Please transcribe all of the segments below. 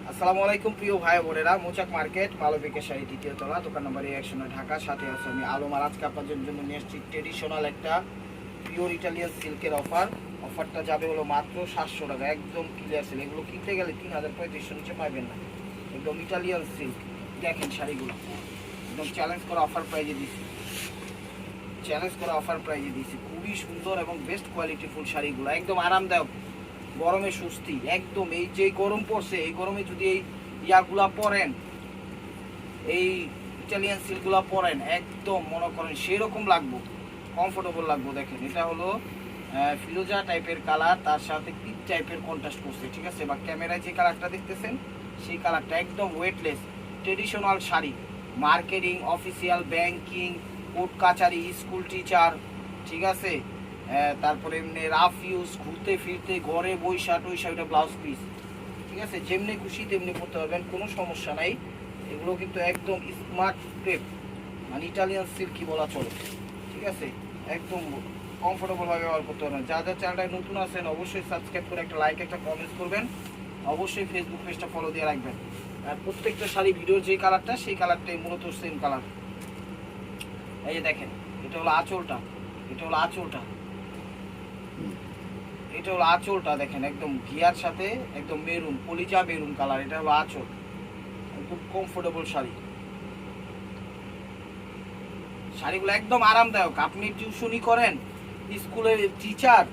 আসসালামু আলাইকুম প্রিয় ভাই বোনেরা, মোচাক মার্কেট মালবিকের শাড়ি দ্বিতীয় তলা, দোকান নম্বর 109 ঢাকা। সাথে আছে আমি আলম। আর আজকে আপনাদের জন্য নিয়ে এসেছি ট্রেডিশনাল একটা পিওর ইটালিয়ান সিল্কের অফারটা যাবে হলো মাত্র 700 টাকা। একদম ক্লিয়ার সিল্ক, এগুলো কিনতে গেলে 3035 নিচে পাবেন না। একদম ইটালিয়ান সিল্ক। দেখেন শাড়িগুলো একদম চ্যালেঞ্জ করা অফার প্রাইজে দিয়েছি। খুবই সুন্দর এবং বেস্ট কোয়ালিটি ফুল শাড়িগুলো, একদম আরামদায়ক, গরমে স্বস্তি। একদম এই যে গরম পড়ছে, এই গরমে যদি এই ইয়াগুলা পরেন, এই ইটালিয়ান সিল্কগুলা পরেন, একদম মনে করেন সেরকম লাগবো, কমফোর্টেবল লাগবো। দেখেন এটা হলো ফিরোজা টাইপের কালার, তার সাথে পিচ টাইপের কন্ট্রাস্ট করছে, ঠিক আছে। বা ক্যামেরায় যে কালারটা দেখতেছেন সেই কালারটা একদম weightless traditional sari. Marketing, official, banking, court কাচারি, স্কুল টিচার, ঠিক আছে। তারপরে এমনি রাফ ইউজ, ঘুরতে ফিরতে, ঘরে বৈশা টৈশা, ওইটা ব্লাউজ পিস, ঠিক আছে। যেমনি খুশি তেমনি পরতে পারবেন, কোনো সমস্যা নাই। এগুলো কিন্তু একদম স্মার্ট ক্রেপ, মানে ইটালিয়ান সিল্কি বলা চলে, ঠিক আছে। একদম কমফোর্টেবলভাবে ব্যবহার করতে পারবেন। যা যা চ্যানেলটায় নতুন আছেন অবশ্যই সাবস্ক্রাইব করে একটা লাইক, একটা কমেন্টস করবেন। অবশ্যই ফেসবুক পেজটা ফলো দিয়ে রাখবেন। আর প্রত্যেকটা শাড়ি ভিডিওর যে কালারটা, সেই কালারটাই মূলত সেম কালার। এই যে দেখেন, এটা হলো আঁচলটা, এটা হলো আঁচলটা, এটা হলো আঁচলটা। দেখেন একদম ঘিয়ার সাথে একদম মেরুন, কলিজা মেরুন কালার, এটা হলো আঁচল। খুব কমফোর্টেবল শাড়ি, শাড়িগুলো একদম আরামদায়ক। আপনি টিউশনি করেন, স্কুলের teacher,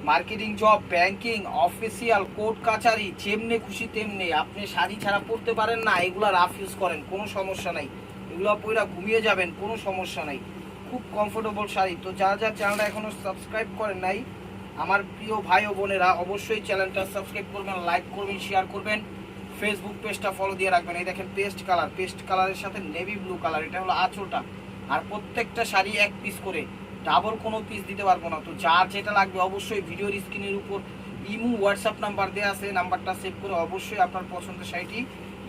marketing job, banking, official, court কাচারি, যেমনি খুশি তেমনি। আপনি শাড়ি ছাড়া পরতে পারেন না, এগুলো রাফ ইউজ করেন, কোনো সমস্যা নাই। এগুলো পরে ঘুমিয়ে যাবেন, কোনো সমস্যা নাই। খুব কমফোর্টেবল শাড়ি। তো যারা যারা চ্যানেলটা এখনও সাবস্ক্রাইব করেন নাই, আমার প্রিয় ভাই ও বোনেরা, অবশ্যই চ্যানেলটা সাবস্ক্রাইব করবেন, লাইক করবেন, শেয়ার করবেন, ফেসবুক পেজটা ফলো দিয়ে রাখবেন। এই দেখেন পেস্ট কালারের সাথে নেভি ব্লু কালার, এটা হলো আঁচলটা। আর প্রত্যেকটা শাড়ি এক পিস করে, ডাবল কোনো পিস দিতে পারবো না। তো যার যেটা লাগবে অবশ্যই ভিডিওর স্ক্রিনের উপর ইমো হোয়াটসঅ্যাপ নাম্বার দেওয়া আছে, নাম্বারটা সেভ করে অবশ্যই আপনার পছন্দের শাড়িটি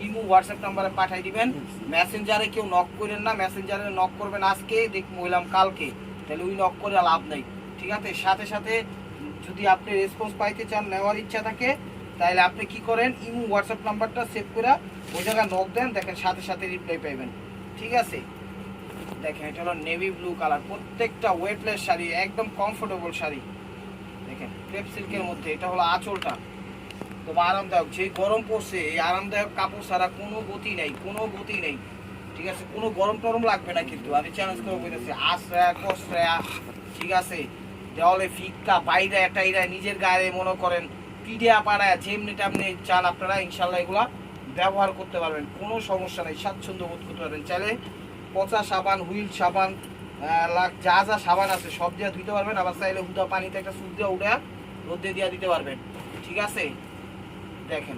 ইমো হোয়াটসঅ্যাপ নাম্বারে পাঠিয়ে দিবেন। মেসেঞ্জারে কেউ নক করেন না, মেসেঞ্জারে নক করবেন আজকে বললাম কালকে, তাহলে ওই নক করে লাভ নেই, ঠিক আছে। সাথে সাথে যদি আপনি রেসপন্স পাইতে চান, নেওয়ার ইচ্ছা থাকে, তাহলে আপনি কি করেন, ইমো হোয়াটসঅ্যাপ নাম্বারটা সেভ করে ওই জায়গায় নক দেন, দেখেন সাথে সাথে রিপ্লাই পাইবেন, ঠিক আছে। দেখেন এটা হলো নেভি ব্লু কালার, প্রত্যেকটা ওয়েটলেস শাড়ি, একদম কমফোর্টেবল শাড়ি। দেখেন ক্রেপ সিল্কের মধ্যে, এটা হলো আঁচলটা। তো আরামদায়ক, যে গরম পড়ছে, এই আরামদায়ক কাপড় ছাড়া কোনো গতি নেই, কোনো গতি নেই, ঠিক আছে। কোনো গরম টরম লাগবে না, কিন্তু আমি চ্যালেঞ্জ করে বলতেছি, আশ্রয়া কশ্রয়া, ঠিক আছে। দেওয়ালে ফিক্কা, বাইরে টাইরা, নিজের গায়ে মনে করেন পিডিয়া পাড়ায়, যেমনি টামনি চান আপনারা, ইনশাল্লাহ এগুলা ব্যবহার করতে পারবেন, কোনো সমস্যা নেই, স্বাচ্ছন্দ্য বোধ করতে পারবেন। চাইলে পচা সাবান, হুইল সাবান, যা যা সাবান আছে সব দিয়ে ধুইতে পারবেন। আবার চাইলে হুদা পানিতে একটা সুপ দিয়ে উঠে রোদে দিয়ে দিতে পারবেন, ঠিক আছে। দেখেন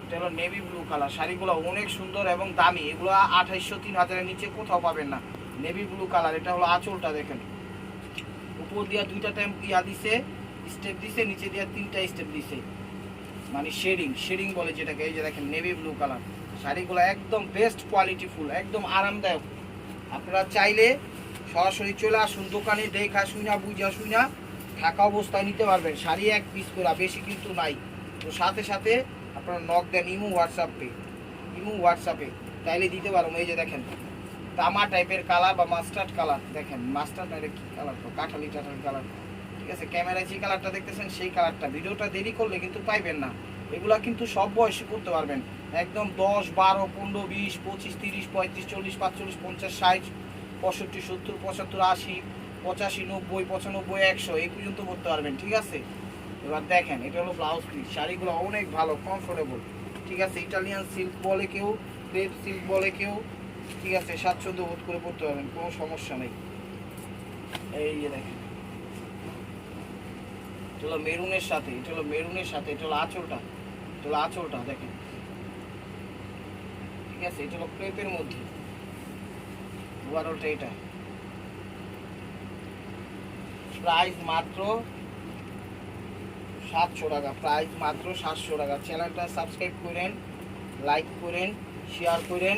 এটা হলো নেভি ব্লু কালার, শাড়িগুলো অনেক সুন্দর এবং দামি, এগুলো 2800 3000-এর নিচে কোথাও পাবেন না। নেভি ব্লু কালার, এটা হলো আঁচলটা। দেখেন উপর দিয়ে দুইটা টাইম দিছে, স্টেপ দিছে, নিচে দিয়ে 3টা স্টেপ দিছে, মানে শেডিং বলে যেটাকে। এই যে দেখেন নেভি ব্লু কালার, শাড়িগুলো একদম বেস্ট কোয়ালিটি ফুল, একদম আরামদায়ক। আপনারা চাইলে সরাসরি চলে আসুন দোকানে, দেখা শুনা বুঝা শুনা থাকা অবস্থায় নিতে পারবেন। শাড়ি এক পিস করে, বেশি কিন্তু নাই। তো সাথে সাথে আপনারা নক দেন ইমো হোয়াটসঅ্যাপে, তাইলে দিতে পারবো। এই যে দেখেন তামা টাইপের কালার বা মাস্টার্ড কালার, দেখেন মাস্টার্ড না, কি কালার, কাঠালি কালার, ঠিক আছে। ক্যামেরায় যে কালারটা দেখতেছেন সেই কালারটা, ভিডিওটা দেরি করলে কিন্তু পাইবেন না। এগুলা কিন্তু সব বয়সে করতে পারবেন, একদম 10 12 15 20 25 30 35 40 45 50 60 65 70 75 80 85 90 95 100 এই পর্যন্ত করতে পারবেন, ঠিক আছে। এবার দেখেন এটা হলো ব্লাউজ পিস, শাড়িগুলো অনেক ভালো, কমফোর্টেবল, ঠিক আছে। ইটালিয়ান সিল্ক বলে কেউ, ক্রেপ সিল্ক বলে কেউ, ঠিক আছে। স্বাচ্ছন্দ্য বোধ করে পড়তে পারবেন, কোনো সমস্যা নেই। এই যে দেখেন এটা হলো মেরুনের সাথে, এটা হলো আঁচলটা, দেখেন, ঠিক আছে। এটা হলো ক্রেপের মধ্যে, ওভারঅলটা এটা। প্রাইস মাত্র 700 টাকা, প্রাইস মাত্র 700 টাকা। চ্যানেলটা সাবস্ক্রাইব করেন, লাইক করেন, শেয়ার করেন,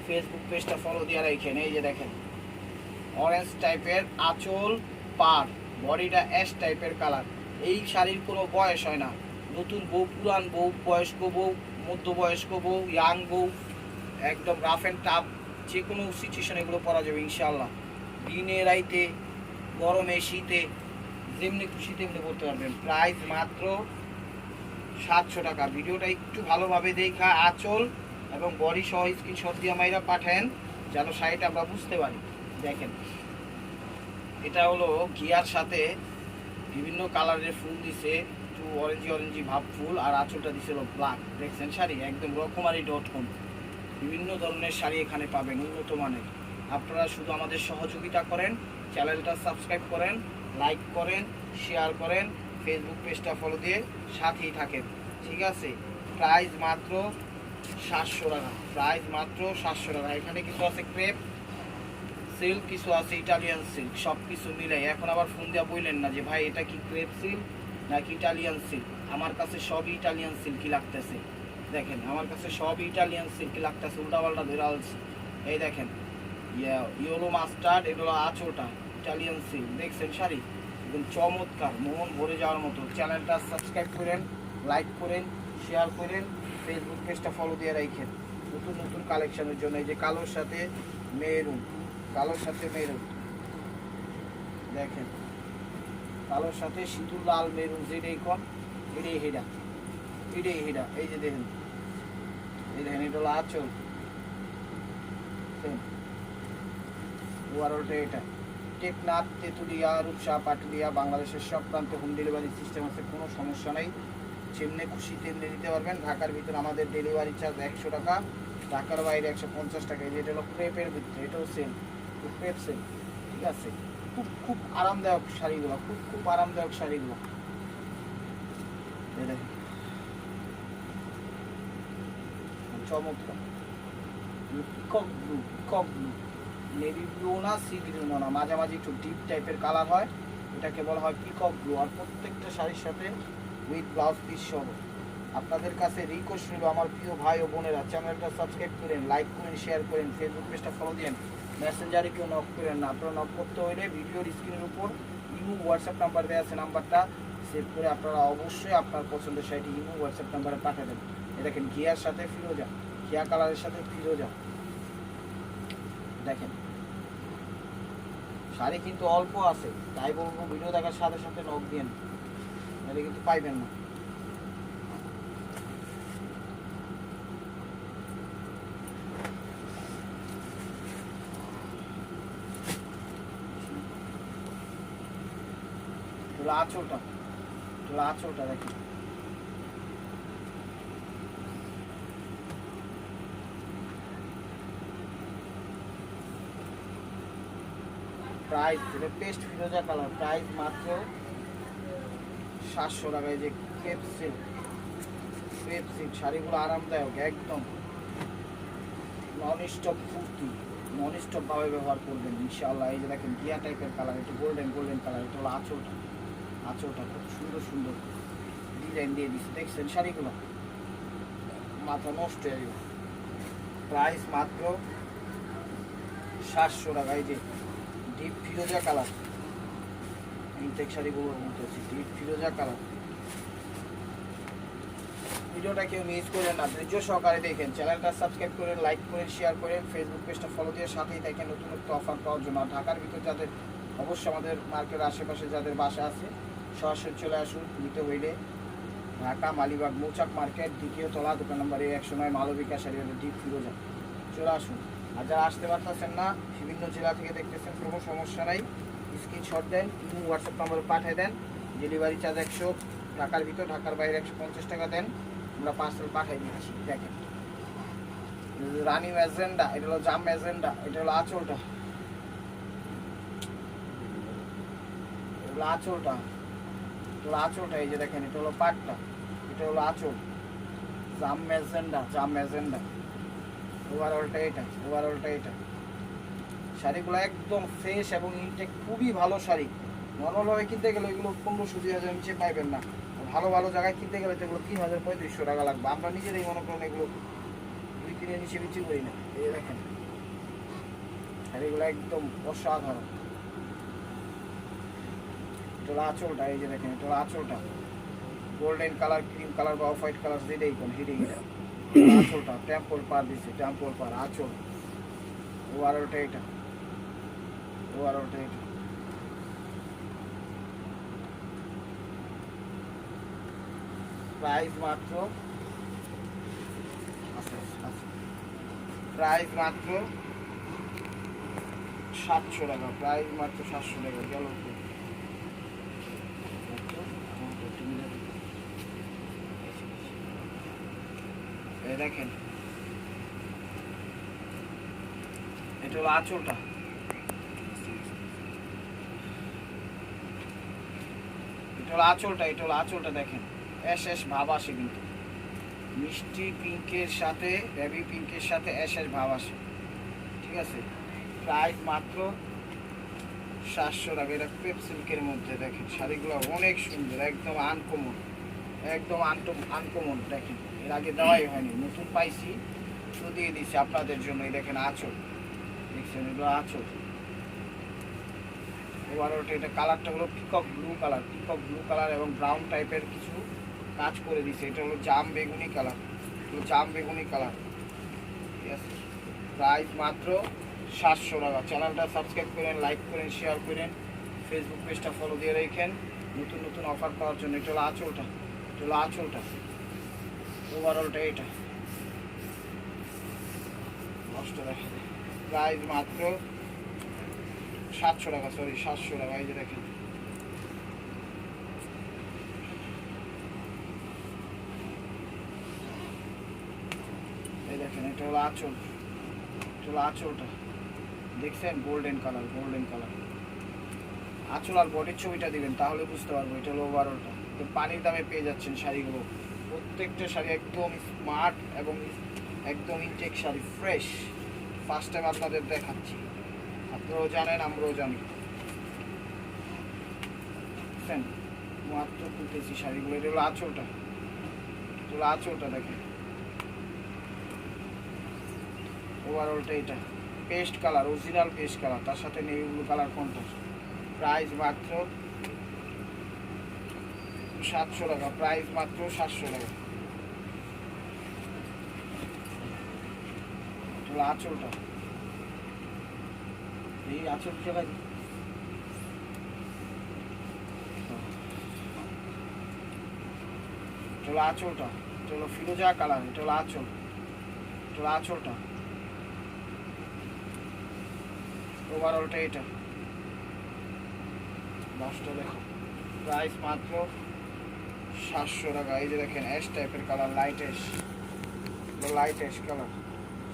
ফেসবুক পেজটা ফলো দিয়ে রাখেন। এই যে দেখেন অরেঞ্জ টাইপের আঁচল, পার, বডিটা অ্যাশ টাইপের কালার। এই শাড়ির কোনো বয়স হয় না, নতুন বউ, পুরান বউ, বয়স্ক বউ, মধ্যবয়স্ক বউ, ইয়াং বউ, একদম রাফ অ্যান্ড টাফ যে কোনো সিচুয়েশন এগুলো পরা যাবে ইনশাআল্লাহ। দিনে রাইতে, গরমে শীতে, যেমনি খুশি তেমনি করতে পারবেন। প্রাইস মাত্র 700 টাকা। ভিডিওটা একটু ভালোভাবে দেখা আঁচল এবং বডি সহ স্ক্রিনশট দিয়ে মাইরা পাঠান, যেন শাড়িটা আমরা বুঝতে পারি। দেখেন, এটা হলো ঘিয়ার সাথে বিভিন্ন কালারের ফুল দিছে, একটু অরেঞ্জি ভাব ফুল, আর আঁচলটা দিছিল ব্ল্যাক। দেখছেন শাড়ি একদম রকমারি.com। বিভিন্ন ধরনের শাড়ি এখানে পাবেন উন্নত মানের। আপনারা শুধু আমাদের সহযোগিতা করেন, চ্যানেলটা সাবস্ক্রাইব করেন, লাইক করেন, শেয়ার করেন, ফেসবুক পেজটা ফলো দিয়ে সাথেই থাকেন, ঠিক আছে? প্রাইস মাত্র 700 টাকা। প্রাইস মাত্র 700 টাকা। এখানে কিছু আছে ক্রেপ সিল্ক, কিছু আছে ইটালিয়ান সিল্ক, সব কিছু মিলে। এখন আবার ফোন দেওয়া বললেন না যে ভাই এটা কি ক্রেপ সিল্ক নাকি ইটালিয়ান সিল্ক। আমার কাছে সবই ইটালিয়ান সিল্কই লাগতেছে। দেখেন, আমার কাছে সব ইটালিয়ান সিল্কই লাগতেছে, উল্টাপাল্টা ধরে আলছি। এই দেখেন, ইয়েলো মাস্টার্ড, এগুলো আঁচলটা ইটালিয়ান সিল্ক। দেখছেন শাড়ি একদম চমৎকার, মন ভরে যাওয়ার মতো। চ্যানেলটা সাবস্ক্রাইব করেন, লাইক করেন, শেয়ার করেন, ফেসবুক পেজটা ফলো দিয়ে রাখেন নতুন নতুন কালেকশনের জন্য। এই যে কালোর সাথে মেরুন, কালোর সাথে মেরুন, দেখেন কালোর সাথে সিঁদুর লাল মেরুন, যেটাই কম এটাই হেডা, এটাই হেডা। এই যে দেখেন, এই দেখেন, এটা হলো আঁচল, ওভারঅলটা এটা। টেকনাফ, তেঁতুলিয়া, রূপসা, পাটুলিয়া, বাংলাদেশের সব প্রান্তে হোম ডেলিভারি সিস্টেম আছে, কোনো সমস্যা নেই। যেমনি খুশি তেমনি নিতে পারবেন। ঢাকার ভিতরে আমাদের ডেলিভারি চার্জ 100 টাকা, ঢাকার বাইরে 150 টাকা। যেটা হলো ক্রেপের ভিতরে, এটাও সেম, ক্রেপ সেম, ঠিক আছে? খুব আরামদায়ক শাড়িগুলো, খুব আরামদায়ক শাড়িগুলো। দেখেন চমৎকার, পিকক ব্লু, নেভি ব্লু না, সি ব্লু না, মাঝামাঝি একটু ডিপ টাইপের কালার হয়, এটাকে বলা হয় পিকক ব্লু। আর প্রত্যেকটা শাড়ির সাথে উইথ ব্লাউজ পিস সহ। আপনাদের কাছে রিকোয়েস্ট রইল আমার প্রিয় ভাই ও বোনেরা, চ্যানেলটা সাবস্ক্রাইব করেন, লাইক করেন, শেয়ার করেন, ফেসবুক পেজটা ফলো দিন। মেসেঞ্জারে কেউ নক করেন না। আপনারা নক করতে হলে ভিডিওর স্ক্রিনের উপর ইমো হোয়াটসঅ্যাপ নাম্বার দেওয়া আছে, নাম্বারটা সেভ করে আপনারা অবশ্যই আপনার পছন্দের শাড়িটি ইমো হোয়াটসঅ্যাপ নাম্বারে পাঠিয়ে দেন। এ দেখেন, ঘিয়ার সাথে ফিরোজা, ঘিয়া কালারের সাথে ফিরোজা। দেখেন শাড়ি কিন্তু অল্প আছে, তাই বলবো ভিডিও দেখার সাথে সাথে নক দিন, নাহলে কিন্তু পাইবেন না। আঁচলটা দেখেন, প্রাইস, এটা পেস্ট ফিরোজা কালার, প্রাইস মাত্র 700 টাকা। এই যে ক্রেপ সিল্ক, শাড়িগুলো আরামদায়ক, একদম non stop kurti, non stop ভাবে ব্যবহার করবেন ইনশাআল্লাহ। এই যে দেখেন ঘিয়া টাইপের কালার, একটু গোল্ডেন কালার, এটা হলো আঁচলটা খুব সুন্দর ডিজাইন দিয়ে দিচ্ছে। দেখছেন শাড়িগুলো মাথা নষ্ট হয়ে যাবে। প্রাইস মাত্র 700 টাকা। এই যে ডিপ ফিরোজা কালার, ইনটেক শাড়িগুলোর মধ্যে আছে ডিপ ফিরোজা কালার। ভিডিওটা কেউ মিস করেন না, ধৈর্য সহকারে দেখেন। চ্যানেলটা সাবস্ক্রাইব করেন, লাইক করেন, শেয়ার করেন, ফেসবুক পেজটা ফলো দিয়ে সাথেই দেখেন নতুন অফার পাওয়ার জন্য। আর ঢাকার ভিতর যাদের, অবশ্যই আমাদের মার্কেটের আশেপাশে যাদের বাসা আছে, সরাসরি চলে আসুন। নিতে হইলে ঢাকা মালিবাগ মৌচাক মার্কেট, দ্বিতীয় তলা, দোকান নম্বর 109, মালবিকা শাড়ি ডিপ ফিরোজা। চলে আসুন। আর যারা আসতে পারতেছেন না, বিভিন্ন জেলা থেকে দেখতেছেন, কোনো সমস্যা নাই, স্ক্রিনশট দেন, হোয়াটসঅ্যাপ নম্বরে পাঠিয়ে দেন। ডেলিভারি চার্জ 100, ঢাকার ভিতর, ঢাকার বাইরে 150 টাকা দেন, আমরা পার্সেল পাঠিয়ে দিচ্ছি। দেখেন রানি ম্যাজেন্ডা, এটা হলো জাম ম্যাজেন্ডা, এটা হলো আঁচলটা, আঁচলটা এই যে দেখেন, এটা হলো পাটটা, এটা হলো আঁচল, জাম ম্যাজেন্ডা। ওভারঅলটা এটা। শাড়িগুলো একদম ফ্রেশ এবং ইনটেক, খুবই ভালো শাড়ি। নর্মালভাবে কিনতে গেলে এগুলো 1500-2000 নিচে পাইবেন না। ভালো জায়গায় কিনতে গেলে তো এগুলো 3000-3500 টাকা লাগবে। আমরা নিজেরাই মনে করেন এগুলো 2-3 নিচে বিক্রি করি না। এই দেখেন শাড়িগুলো একদম অসাধারণ। এটা আঁচলটা, এই যে দেখেন, এটা আঁচলটা গোল্ডেন কালার, ক্রিম কালার বা অফ হোয়াইট কালার, যেটাই কোন হেডে আঁচলটা টেম্পল পার দিচ্ছে, টেম্পল পার আঁচল। ওভারঅলটা এটা, ওভারঅলটা এটা। প্রাইস মাত্র প্রাইস মাত্র 700 টাকা, প্রাইস মাত্র 700 টাকা। গেল এই দেখেন, এটা হলো আঁচলটা, এটা হলো আঁচলটা, এটা হলো আঁচলটা। দেখেন এস ভাব আসে, কিন্তু মিষ্টি পিঙ্কের সাথে বেবি পিঙ্কের সাথে এস ভাব আসে, ঠিক আছে। প্রাইস মাত্র 700 টাকা। এটা পেপ সিল্কের মধ্যে দেখেন, শাড়িগুলো অনেক সুন্দর, একদম আনকমন, একদম আনকমন। দেখেন এর আগে দেওয়াই হয়নি, নতুন পাইছি তো দিয়ে দিচ্ছি আপনাদের জন্য। এই দেখেন আঁচল, দেখছেন এগুলো আঁচল। এবার ওটা, এটা কালারটা হলো peacock blue colour, peacock blue colour এবং ব্রাউন টাইপের কিছু কাজ করে দিছে। এটা হলো জাম বেগুনি কালার, জাম বেগুনি কালার, ঠিক আছে। প্রাইস মাত্র 700 টাকা। চ্যানেলটা সাবস্ক্রাইব করেন, লাইক করেন, শেয়ার করেন, ফেসবুক পেজটা ফলো দিয়ে রাখেন নতুন নতুন অফার পাওয়ার জন্য। এটা হলো আঁচলটা, এটা হলো আঁচলটা, ওভারঅলটা এটা। নষ্ট দেখেন, প্রাইস মাত্র 700 টাকা, সরি 700 টাকা। এই যে দেখেন, এই দেখেন এটা হলো আঁচল, এটা হলো আঁচলটা, দেখছেন গোল্ডেন কালার, গোল্ডেন কালার। আঁচল আর বডির ছবিটা দিবেন তাহলে বুঝতে পারবো। এটা হলো ওভারঅলটা। তো পানির দামে পেয়ে যাচ্ছেন শাড়িগুলো, প্রত্যেকটা শাড়ি একদম স্মার্ট এবং একদম intact sari, fresh. First time আপনাদের দেখাচ্ছি, আপনারাও জানেন আমরাও জানি। বুঝছেন, মাত্র তুলতেছি শাড়িগুলো। এটা হলো আঁচলটা, এটা হলো আঁচলটা দেখেন, ওভারঅলটা এটা। Paste colour, original paste colour, তার সাথে navy blue colour contrast. Price মাত্র 700 টাকা, প্রাইস মাত্র 700 টাকা। আঁচলটা, এই আঁচল জায়গায় এটা হলো আঁচলটা, এটা হলো ফিরোজা কালার, এটা হলো আঁচল, এটা হলো আঁচলটা, ওভারঅলটা এটা। দশটা দেখো, প্রাইস মাত্র 700 টাকা। এই যে দেখেন অ্যাশ টাইপের colour, light ash, light ash colour.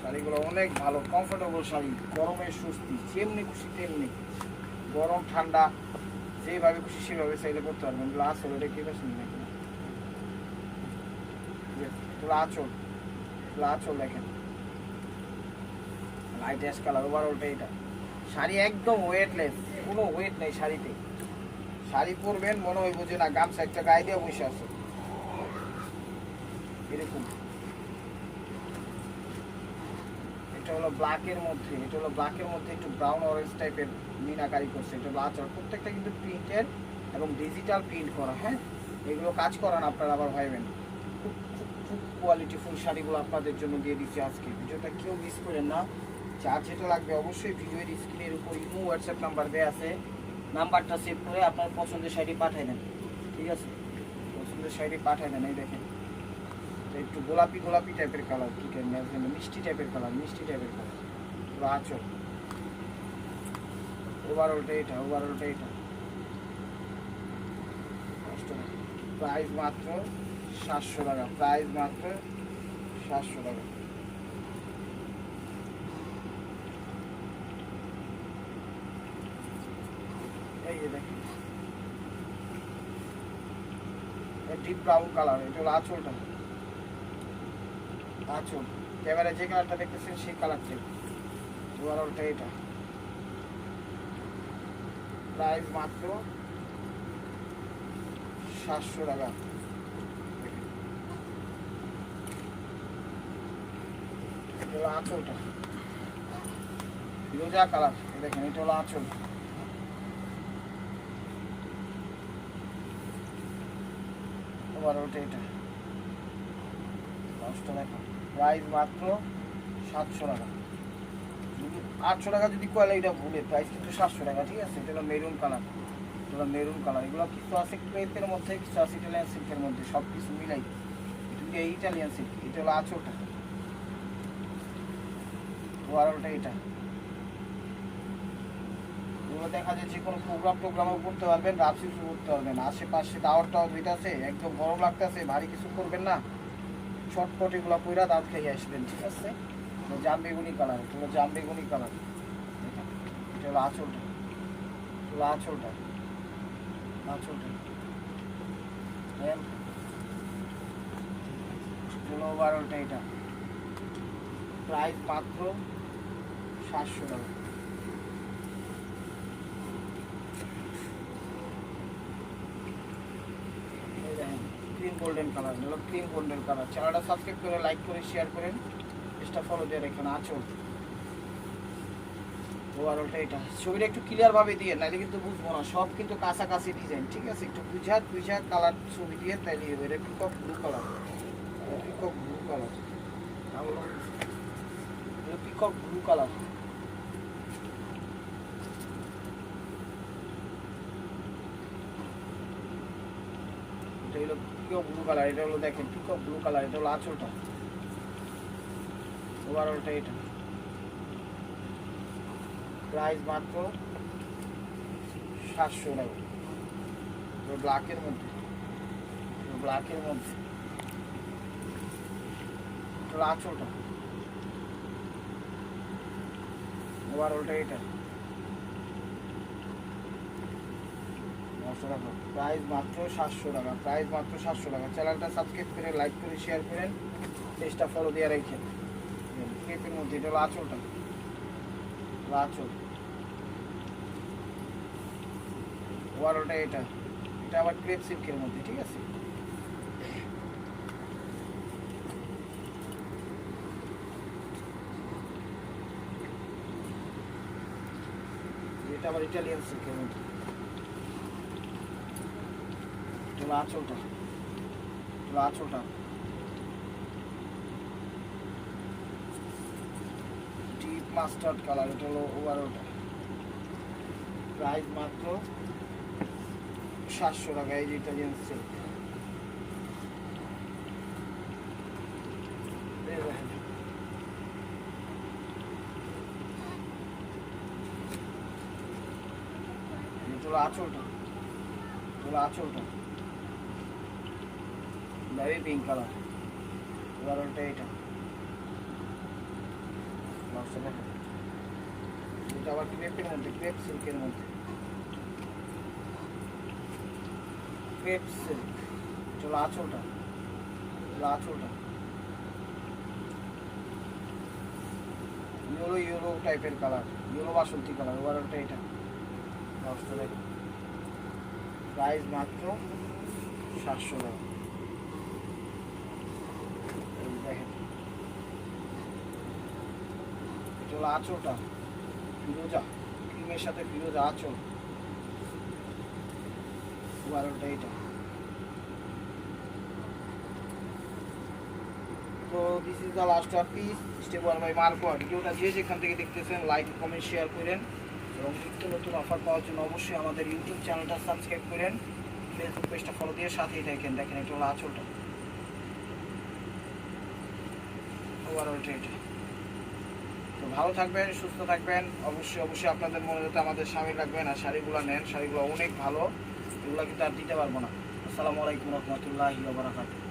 শাড়িগুলো অনেক ভালো, কমফোর্টেবল শাড়ি, গরমের স্বস্তি, যেমনি খুশি তেমনি, গরম ঠান্ডা যেভাবে খুশি সেভাবে চাইলে করতে পারবেন। গ্লাস হলো এটা কি পাচ্ছেন নাকি, আঁচল, আঁচল দেখেন লাইট অ্যাশ কালার, ওভারঅলটা এটা। শাড়ি একদম ওয়েটলেস, কোনো ওয়েট নেই শাড়িতে। শাড়ি পরবেন মনে হইব যে না গামছা একটা গায়ে দিয়ে বসে আছে, এরকম। এটা হলো ব্ল্যাকের মধ্যে, এটা হলো ব্ল্যাকের মধ্যে একটু ব্রাউন অরেঞ্জ টাইপের মিনাকারি করছে। এটা হলো আঁচল, প্রত্যেকটা কিন্তু প্রিন্টের এবং ডিজিটাল প্রিন্ট করা। হ্যাঁ, এগুলো কাজ করান আপনারা আবার ভাইবেন। খুব খুব খুব কোয়ালিটিফুল শাড়িগুলো আপনাদের জন্য দিয়ে দিচ্ছি আজকে। ভিডিওটা কেউ মিস করেন না। যার যেটা লাগবে অবশ্যই ভিডিওর স্ক্রিনের উপর ইমো হোয়াটসঅ্যাপ নাম্বার দেওয়া আছে, নাম্বারটা সেভ করে আপনার পছন্দের শাড়ি পাঠিয়ে দেন, ঠিক আছে। পছন্দের শাড়ি পাঠিয়ে দেন। এই দেখেন একটু গোলাপি গোলাপি টাইপের কালার, ঠিক আছে, মিষ্টি টাইপের কালার, মিষ্টি টাইপের কালার, পুরো আঁচল। ওভারঅলটা এটা, ওভারঅলটা এটা। প্রাইস মাত্র 700 টাকা, প্রাইস মাত্র 700 টাকা। এই যে দেখেন ডিপ ব্রাউন কালার, এটা হলো আঁচলটা, আঁচল। ক্যামেরায় যে কালারটা দেখতেছেন সেই কালারটাই, ওভারঅলটা এটা। প্রাইস মাত্র 700 টাকা। এটা হলো আঁচলটা, ফিরোজা কালার, দেখেন এটা হলো আঁচল। ওভারঅলটা এটা। দশটা দেখো, প্রাইস মাত্র 700 টাকা। 800 টাকা যদি কয়লা, এটা ভুলে প্রাইস কিন্তু 700 টাকা, ঠিক আছে। এটা হলো মেরুন কালার, এটা মেরুন কালার। এগুলো কিছু আছে ক্রেপের মধ্যে, কিছু আছে ইটালিয়ান সিল্কের মধ্যে, সব কিছু মিলাই। এটা ইটালিয়ান সিল্ক, এটা হলো আঁচলটা, ওয়ারলটা এটা। এগুলো দেখা যায় যে কোনো প্রোগ্রামও করতে পারবেন, রাত ইউজও করতে পারবেন। আশেপাশে দাওয়ার টাওয়ার হইতেছে, একদম গরম লাগতেছে, ভারী কিছু করবেন না, ছটপট এগুলো পইরা দাঁত খাইয়ে আসবেন, ঠিক আছে। জাম বেগুনি কালার, এটা হলো জাম বেগুনি কালার। এটা হলো আঁচলটা, হলো আঁচলটা, আঁচলটা হলো ওভারঅলটা। এটা প্রাইস মাত্র 700 টাকা। ক্রিম গোল্ডেন কালার, হলো ক্রিম গোল্ডেন কালার। চ্যানেলটা সাবস্ক্রাইব করে, লাইক করে, শেয়ার করেন, পেজটা ফলো দিয়ে রাখেন। আঁচল ওভারঅলটা এটা। ছবিটা একটু ক্লিয়ার ভাবে দিয়ে, নাহলে কিন্তু বুঝবো না, সব কিন্তু কাছাকাছি ডিজাইন, ঠিক আছে। একটু বুঝা কালার ছবি দিয়ে তাইলে হবে। এটা peacock blue colour, peacock blue colour, peacock blue colour. এটা হলো পিকক ব্লু কালার, এটা হলো দেখেন পিকক ব্লু কালার। এটা হলো আঁচলটা, ওভারঅলটা এটা। প্রাইস মাত্র 700 টাকা। ব্ল্যাকের মধ্যে, ব্ল্যাকের মধ্যে আঁচলটা, ওভারঅলটা এটা। প্রাইস মাত্র 700 টাকা, প্রাইস মাত্র 700 টাকা। চ্যানেলটা সাবস্ক্রাইব করে, লাইক করে, শেয়ার করেন, পেজটা ফলো দিয়ে রাখেন। ক্রেপের মধ্যে এটা হলো আঁচলটা, আঁচল, ওভারঅলটা এটা। এটা আবার ক্রেপ সিল্কের মধ্যে, ঠিক আছে। এটা আবার ইটালিয়ান সিল্কের মধ্যে। এটা হলো আঁচলটা, আঁচলটা ডিপ মাস্টার্ড কালার। এটা হলো ওভারঅলটা। প্রাইস মাত্র 700 টাকা। এই যে ইটালিয়ান সিল্ক, আঁচলটা, আঁচলটা বেবি পিঙ্ক কালার, ওভারঅলটা এটা। এটা আবার ক্রেপের মধ্যে, ক্রেপ সিল্কের মধ্যে, ক্রেপ সিল্ক। চলো আঁচলটা, আঁচলটা ইয়েলো ইয়েলো টাইপের কালার, ইয়েলো বাসন্তী কালার, ওভারঅলটা এটা। প্রাইস মাত্র 700 টাকা। দেখেন এটা হলো আঁচলটা, ফিরোজা, ক্রিমের সাথে ফিরোজা আঁচল, ওভারঅলটা এটা। তো this is the last one piece step one by মার্কোয়া। ভিডিওটা যে যেখান থেকে দেখতেছেন লাইক কমেন্ট শেয়ার করেন, এবং নিত্য নতুন অফার পাওয়ার জন্য অবশ্যই আমাদের ইউটিউব চ্যানেলটা সাবস্ক্রাইব করেন, ফেসবুক পেজটা ফলো দিয়ে সাথেই থাকেন। দেখেন এটা হলো আঁচলটা, ওভারঅলটা এটা। তো ভালো থাকবেন, সুস্থ থাকবেন, অবশ্যই আপনাদের মনে যাতে আমাদের স্বামী রাখবেন। আর শাড়িগুলো নেন, শাড়িগুলো অনেক ভালো, এগুলো কিন্তু আর দিতে পারবো না। আসসালামু আলাইকুম রহমতুল্লাহি ওয়া বারাকাতুহু।